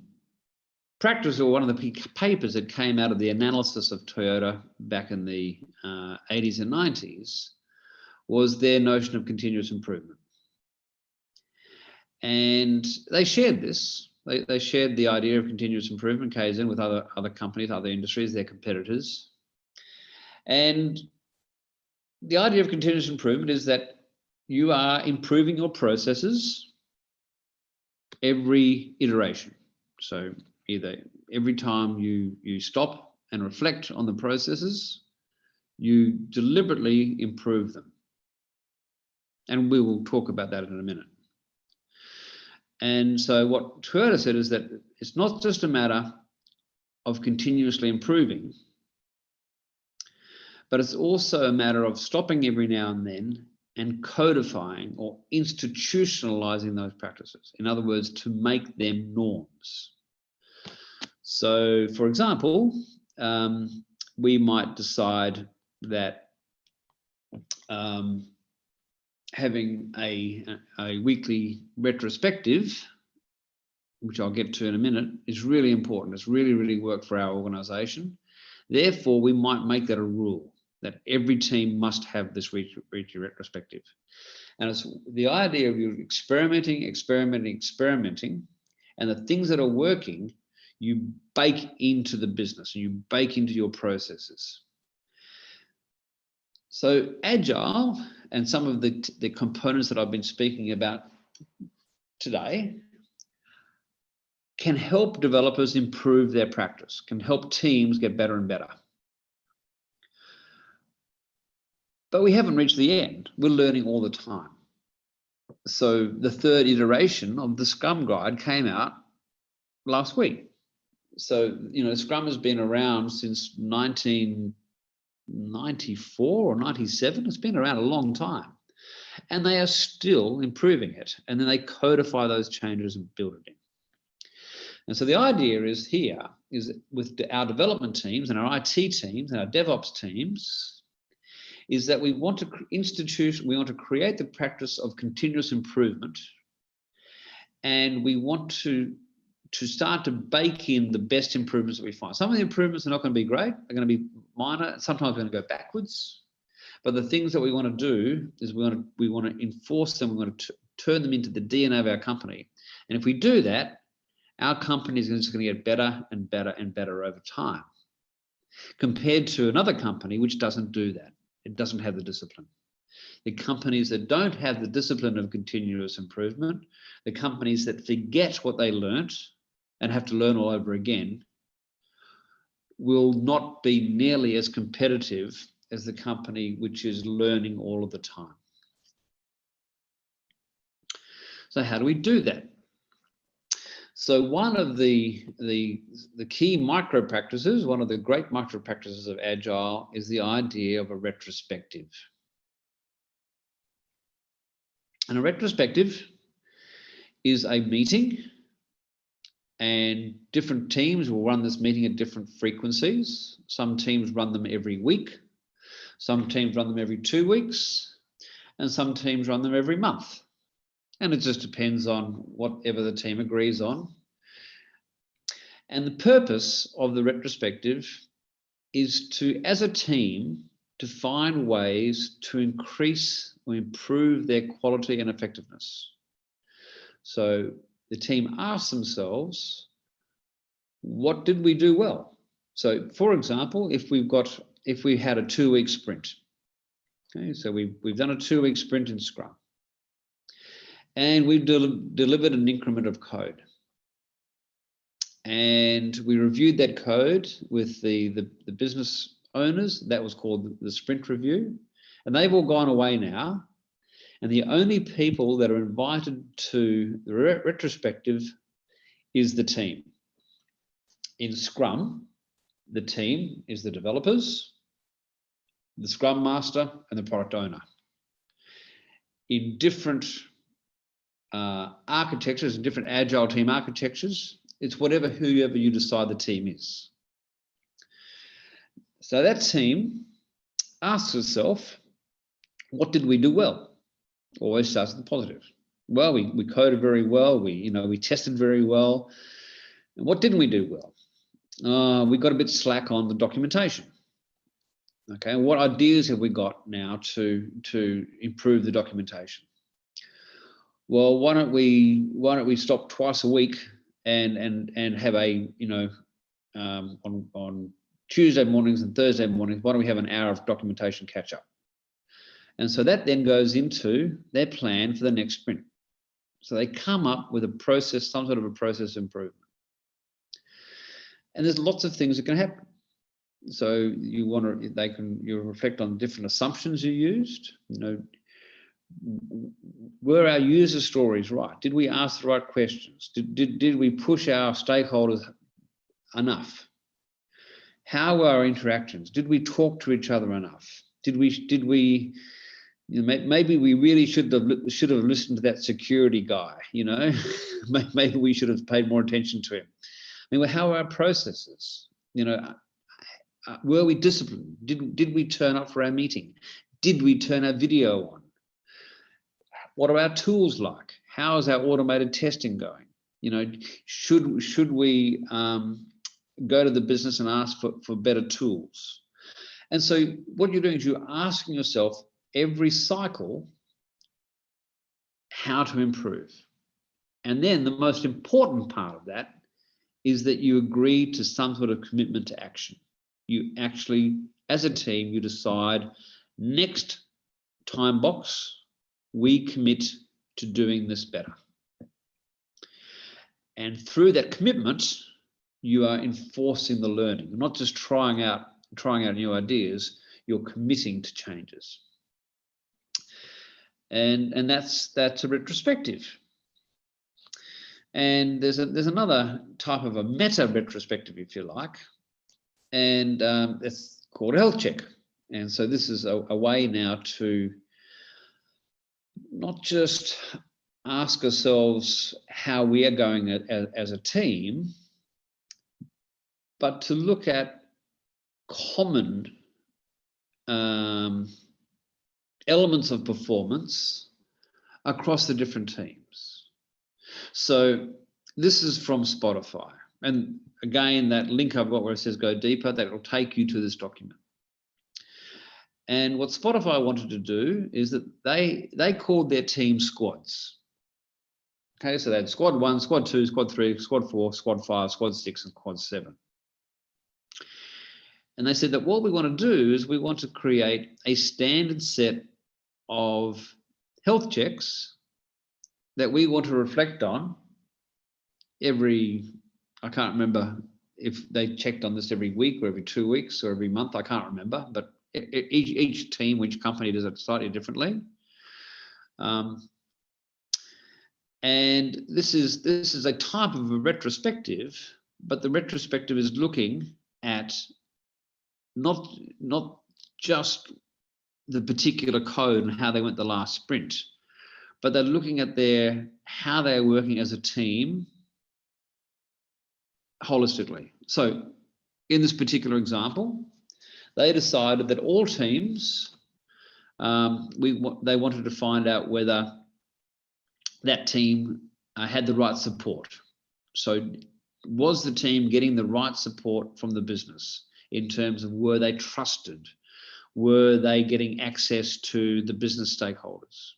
practice, or one of the papers that came out of the analysis of Toyota back in the 80s and 90s was their notion of continuous improvement. And they shared this. They shared the idea of continuous improvement, Kaizen, with other companies, other industries, their competitors. And the idea of continuous improvement is that you are improving your processes every iteration. So either every time you stop and reflect on the processes, you deliberately improve them. And we will talk about that in a minute. And so what Toyota said is that it's not just a matter of continuously improving, but it's also a matter of stopping every now and then and codifying or institutionalizing those practices. In other words, to make them norms. So, for example, we might decide that having a weekly retrospective, which I'll get to in a minute, is really important. It's really, really worked for our organization. Therefore, we might make that a rule that every team must have this weekly retrospective. And it's the idea of you experimenting, and the things that are working, you bake into the business and you bake into your processes. So Agile and some of the components that I've been speaking about today can help developers improve their practice, can help teams get better and better. But we haven't reached the end. We're learning all the time. So the third iteration of the Scrum Guide came out last week. So, Scrum has been around since 1994 or 97. It's been around a long time. And they are still improving it. And then they codify those changes and build it in. And so the idea is here is that with our development teams and our IT teams and our DevOps teams, is that we want to create the practice of continuous improvement. And we want to start to bake in the best improvements that we find. Some of the improvements are not going to be great, they're going to be minor, sometimes we're going to go backwards. But the things that we want to do is we want to enforce them, we want to turn them into the DNA of our company. And if we do that, our company is just going to get better and better and better over time, compared to another company which doesn't do that. It doesn't have the discipline. The companies that don't have the discipline of continuous improvement, the companies that forget what they learnt and have to learn all over again, will not be nearly as competitive as the company which is learning all of the time. So how do we do that? So one of the key micro practices, one of the great micro practices of Agile is the idea of a retrospective. And a retrospective is a meeting, and different teams will run this meeting at different frequencies. Some teams run them every week, some teams run them every 2 weeks, and some teams run them every month. And it just depends on whatever the team agrees on. And the purpose of the retrospective is to, as a team, to find ways to increase or improve their quality and effectiveness. So the team asks themselves, what did we do well? So for example, if we had a 2-week sprint, okay, so we've done a 2-week sprint in Scrum, and we've delivered an increment of code. And we reviewed that code with the business owners. That was called the sprint review. And they've all gone away now. And the only people that are invited to the retrospective is the team. In Scrum, the team is the developers, the Scrum Master, and the product owner. In different architectures and different Agile team architectures, it's whoever you decide the team is. So that team asks itself, what did we do well? Always starts with the positive. Well, we coded very well. We tested very well. And what didn't we do well? We got a bit slack on the documentation. Okay, what ideas have we got now to improve the documentation? Well, why don't we stop twice a week and have a on Tuesday mornings and Thursday mornings, why don't we have an hour of documentation catch up? And so that then goes into their plan for the next sprint. So they come up with a process, some sort of a process improvement. And there's lots of things that can happen. So you reflect on different assumptions you used. Were our user stories right? Did we ask the right questions? Did we push our stakeholders enough? How were our interactions? Did we talk to each other enough? Did we maybe we really should have listened to that security guy, maybe we should have paid more attention to him. I mean, how are our processes? Were we disciplined? Did we turn up for our meeting? Did we turn our video on? What are our tools like? How is our automated testing going? Should we go to the business and ask for better tools? And so what you're doing is you're asking yourself every cycle how to improve. And then the most important part of that is that you agree to some sort of commitment to action. You actually, as a team, you decide next time box, we commit to doing this better. And through that commitment, you are enforcing the learning. You're not just trying out new ideas, you're committing to changes. And that's a retrospective. And there's another type of a meta retrospective, if you like, and it's called a health check. And so this is a way now to not just ask ourselves how we are going as a team, but to look at common elements of performance across the different teams. So this is from Spotify. And again, that link I've got where it says go deeper, that will take you to this document. And what Spotify wanted to do is that they called their team squads. Okay, so they had squad 1, squad 2, squad 3, squad 4, squad 5, squad 6, and squad 7. And they said that what we want to do is we want to create a standard set of health checks that we want to reflect on every, I can't remember if they checked on this every week or every 2 weeks or every month, I can't remember, but each team, each company does it slightly differently. And this is a type of a retrospective, but the retrospective is looking at not just the particular code and how they went the last sprint, but they're looking at how they're working as a team holistically. So in this particular example, they decided that all teams, they wanted to find out whether that team had the right support. So was the team getting the right support from the business in terms of, were they trusted? Were they getting access to the business stakeholders?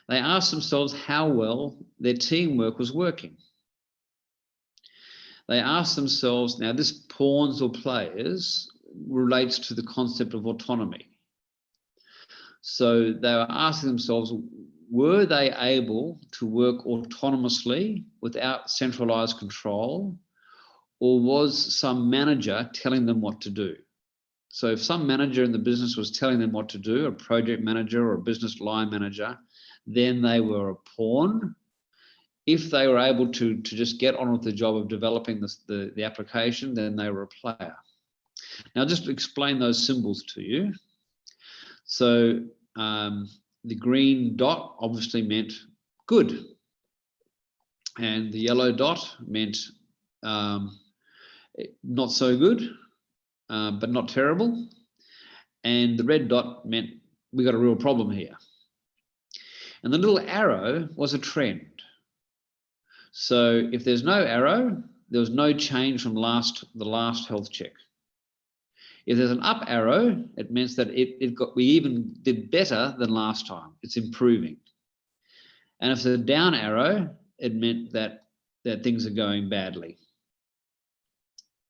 They asked themselves how well their teamwork was working. They asked themselves, now this pawns or players relates to the concept of autonomy. So they were asking themselves, were they able to work autonomously without centralized control, or was some manager telling them what to do? So if some manager in the business was telling them what to do, a project manager or a business line manager, then they were a pawn. If they were able to just get on with the job of developing the application, then they were a player. Now, just to explain those symbols to you. So the green dot obviously meant good. And the yellow dot meant not so good, but not terrible. And the red dot meant we got a real problem here. And the little arrow was a trend. So if there's no arrow, there was no change from the last health check. If there's an up arrow, it means that we even did better than last time. It's improving. And if there's a down arrow, it meant that things are going badly.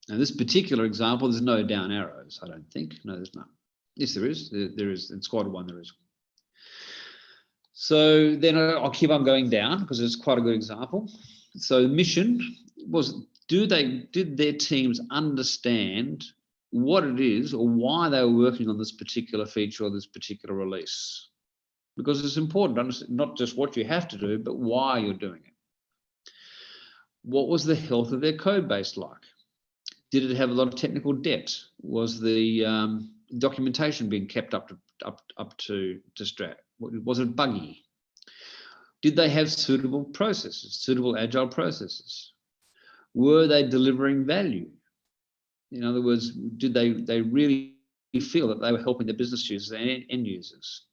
Now, this particular example, there's no down arrows, I don't think. No, there's none. Yes, there is. There is. In squad 1, there is. So then I'll keep on going down because it's quite a good example. So the mission was, did their teams understand what it is or why they were working on this particular feature or this particular release? Because it's important to understand not just what you have to do, but why you're doing it. What was the health of their code base like? Did it have a lot of technical debt? Was the documentation being kept up to strat? Was it buggy? Did they have suitable processes, suitable agile processes? Were they delivering value? In other words, did they really feel that they were helping the business users and end users?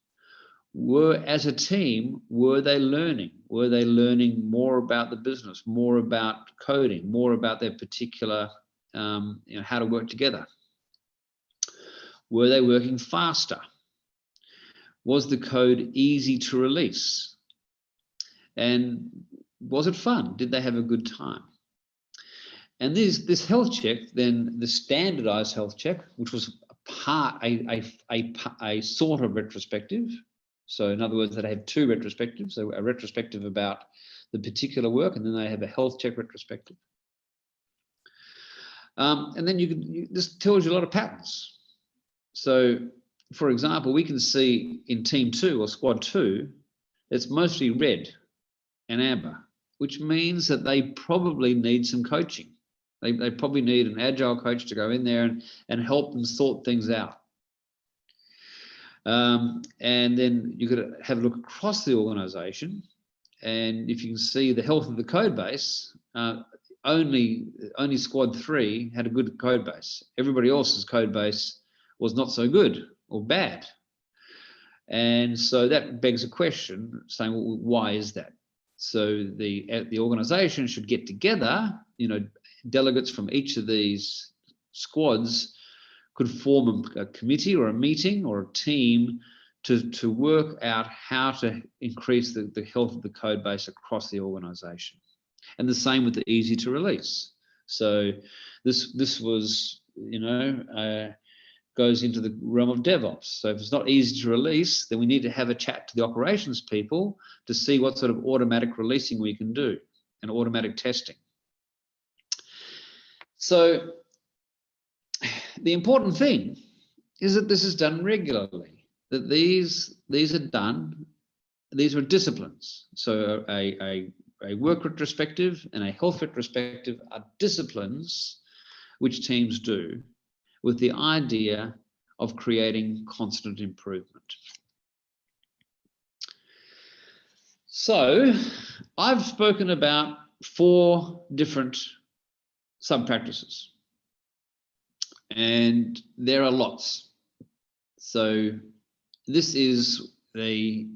As a team, were they learning? Were they learning more about the business, more about coding, more about their particular, how to work together? Were they working faster? Was the code easy to release? And was it fun? Did they have a good time? And this health check, then the standardized health check, which was a sort of retrospective. So in other words, they have 2 retrospectives, so a retrospective about the particular work, and then they have a health check retrospective. And then this tells you a lot of patterns. So for example, we can see in team 2 or squad 2, it's mostly red and amber, which means that they probably need some coaching. They probably need an agile coach to go in there and help them sort things out. And then you could have a look across the organization, and if you can see the health of the code base, only squad 3 had a good code base. Everybody else's code base was not so good or bad. And so that begs a question saying, well, why is that? So the organization should get together, delegates from each of these squads could form a committee or a meeting or a team to work out how to increase the health of the code base across the organization. And the same with the easy to release. So this was, goes into the realm of DevOps. So if it's not easy to release, then we need to have a chat to the operations people to see what sort of automatic releasing we can do and automatic testing. So the important thing is that this is done regularly, that these are done, these are disciplines. So a work retrospective and a health retrospective are disciplines which teams do with the idea of creating constant improvement. So I've spoken about 4 different sub-practices, and there are lots. So this is the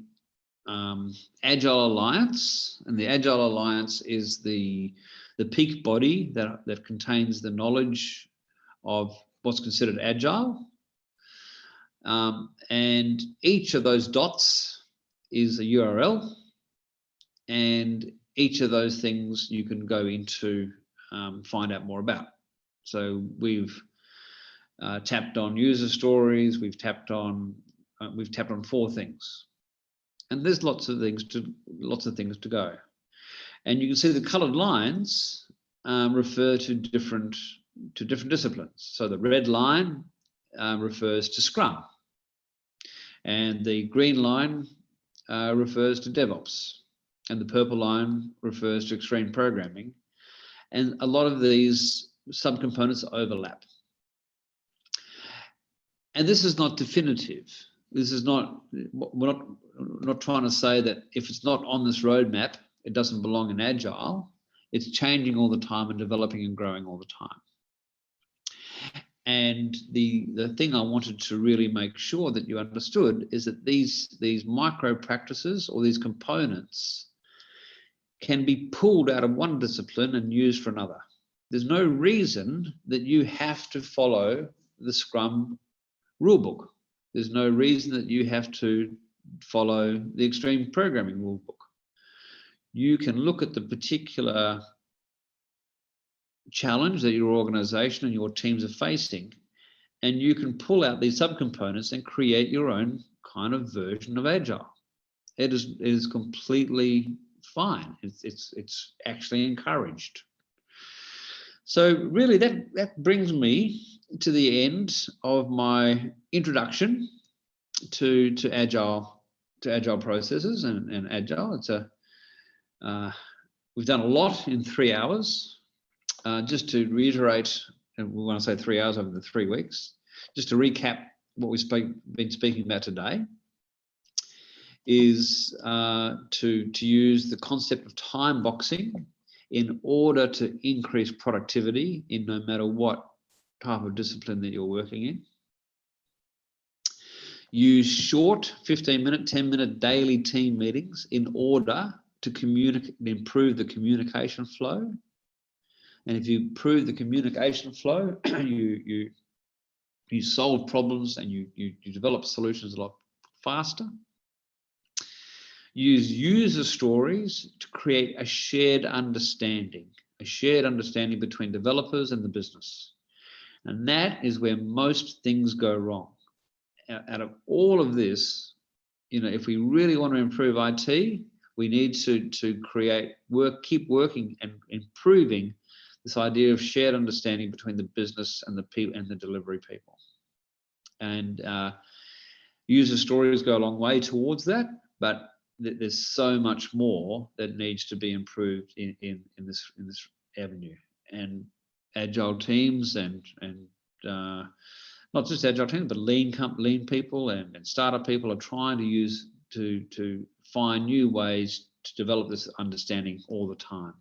Agile Alliance, and the Agile Alliance is the peak body that contains the knowledge of what's considered agile. And each of those dots is a URL, and each of those things you can go into find out more about. So we've tapped on user stories, we've tapped on 4 things, and there's lots of things to go. And you can see the coloured lines refer to different disciplines. So the red line refers to SCRUM, and the green line refers to DevOps, and the purple line refers to extreme programming. And a lot of these subcomponents overlap. And this is not definitive. This is not, we're not trying to say that if it's not on this roadmap, it doesn't belong in Agile. It's changing all the time and developing and growing all the time. And the thing I wanted to really make sure that you understood is that these micro practices or these components can be pulled out of one discipline and used for another. There's no reason that you have to follow the Scrum rulebook. There's no reason that you have to follow the extreme programming rulebook. You can look at the particular challenge that your organization and your teams are facing, and you can pull out these subcomponents and create your own kind of version of Agile. It is completely fine. It's actually encouraged. So really that brings me to the end of my introduction to Agile processes and Agile. It's we've done a lot in 3 hours. Just to reiterate, and we want to say 3 hours over the 3 weeks, just to recap what we've been speaking about today, is to use the concept of time boxing in order to increase productivity in no matter what type of discipline that you're working in. Use short 15-minute, 10-minute daily team meetings in order to improve the communication flow. And if you improve the communication flow, you solve problems and you develop solutions a lot faster. Use user stories to create a shared understanding between developers and the business. And that is where most things go wrong. Out of all of this, if we really want to improve IT, we need to keep working and improving this idea of shared understanding between the business and the people and the delivery people. And user stories go a long way towards that, but there's so much more that needs to be improved in this avenue. And agile teams and not just agile teams, but lean people and startup people are trying to find new ways to develop this understanding all the time.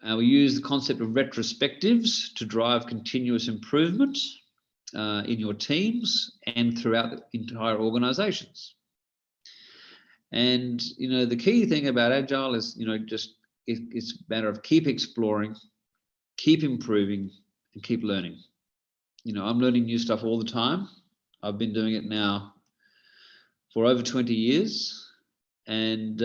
We use the concept of retrospectives to drive continuous improvement in your teams and throughout the entire organizations. And the key thing about Agile is it's a matter of keep exploring, keep improving, and keep learning. I'm learning new stuff all the time. I've been doing it now for over 20 years, and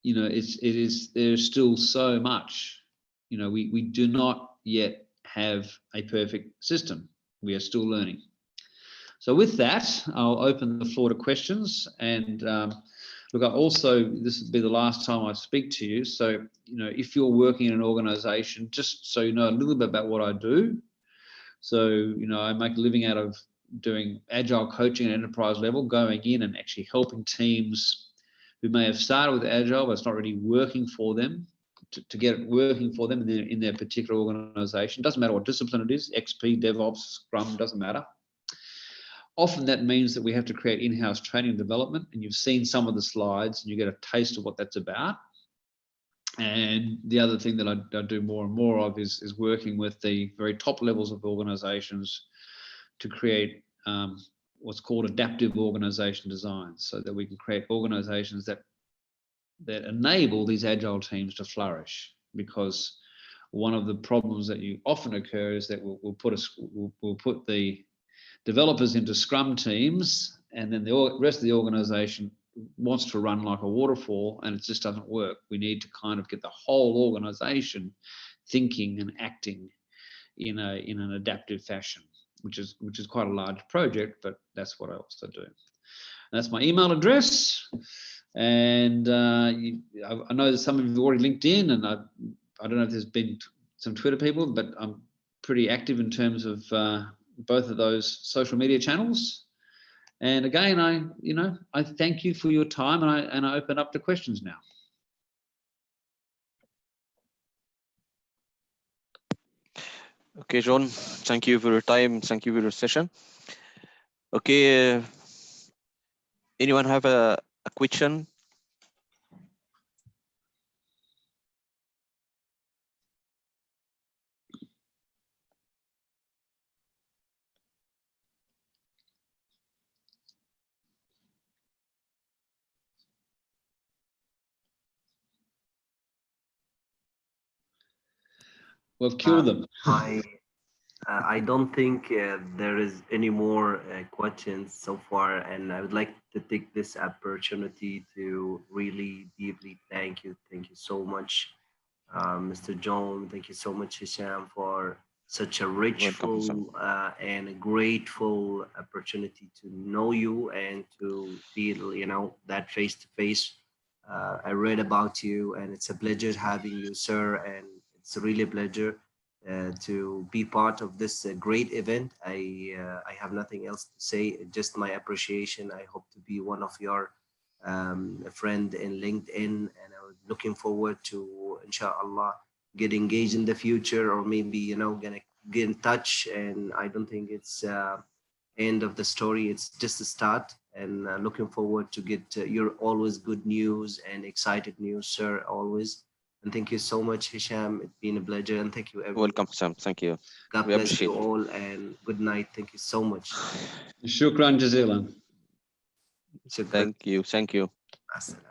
there's still so much. We do not yet have a perfect system. We are still learning. So with that, I'll open the floor to questions, and Look, this will be the last time I speak to you. So, if you're working in an organization, just so you know a little bit about what I do. So, I make a living out of doing agile coaching at enterprise level, going in and actually helping teams who may have started with agile, but it's not really working for them, to get it working for them in their particular organization. Doesn't matter what discipline it is, XP, DevOps, Scrum, doesn't matter. Often that means that we have to create in-house training and development, and you've seen some of the slides and you get a taste of what that's about. And the other thing that I do more and more of is working with the very top levels of organizations to create what's called adaptive organization design, so that we can create organizations that enable these agile teams to flourish. Because one of the problems that you often occur is that we'll put the developers into Scrum teams, and then the rest of the organization wants to run like a waterfall, and it just doesn't work. We need to kind of get the whole organization thinking and acting in an adaptive fashion, which is quite a large project, but that's what I also do. And that's my email address. And I know that some of you have already linked in, and I don't know if there's been some Twitter people, but I'm pretty active in terms of both of those social media channels. And again, I thank you for your time, and I open up to questions now. Okay, John, thank you for your time. Thank you for your session. Okay, anyone have a question? We've killed them. I don't think there is any more questions so far, and I would like to take this opportunity to really deeply thank you. Thank you so much, Mr. John. Thank you so much, Hisham, for such a richful and a grateful opportunity to know you and to feel, that face to face. I read about you, and it's a pleasure having you, sir, and it's really a pleasure to be part of this great event. I have nothing else to say, just my appreciation. I hope to be one of your friend in LinkedIn, and I'm looking forward to, inshallah, get engaged in the future, or maybe, gonna get in touch. And I don't think it's end of the story, it's just the start. And looking forward to get your always good news and excited news, sir, always. And thank you so much, Hisham. It's been a pleasure. And thank you, everyone. Welcome, Sam. Thank you. God bless you all, and good night. Thank you so much. Shukran jazilan. Thank you. Thank you. Assalam.